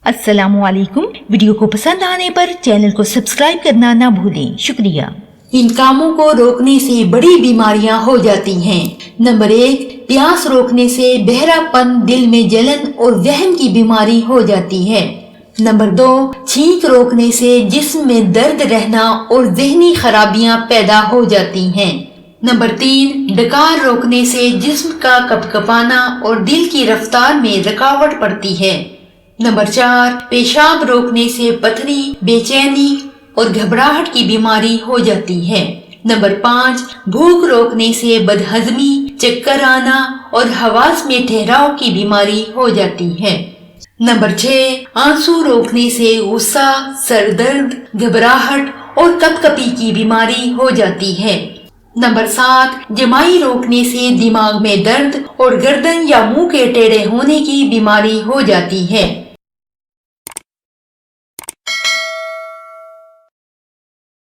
अस्सलामुअलैकुम। वीडियो को पसंद आने पर चैनल को सब्सक्राइब करना ना भूलें। शुक्रिया। इन कामों को रोकने से बड़ी बीमारियां हो जाती हैं। नंबर 1, प्यास रोकने से बहरापन, दिल में जलन और वहम की बीमारी हो जाती है। नंबर 2, छींक रोकने से जिस्म में दर्द रहना और ज़हनी खराबियां पैदा हो जाती हैं। नंबर 3, डकार रोकने से जिस्म का कपकपाना और दिल की रफ्तार में रुकावट पड़ती है। नंबर 4, पेशाब रोकने से पथरी, बेचैनी और घबराहट की बीमारी हो जाती है। नंबर 5, भूख रोकने से बदहजमी, चक्कर आना और हवास में ठहराव की बीमारी हो जाती है। नंबर 6, आंसू रोकने से गुस्सा, सरदर्द, घबराहट और कपकपी की बीमारी हो जाती है। नंबर 7, जमाई रोकने से दिमाग में दर्द और गर्दन या मुंह के टेढ़े होने की बीमारी हो जाती है।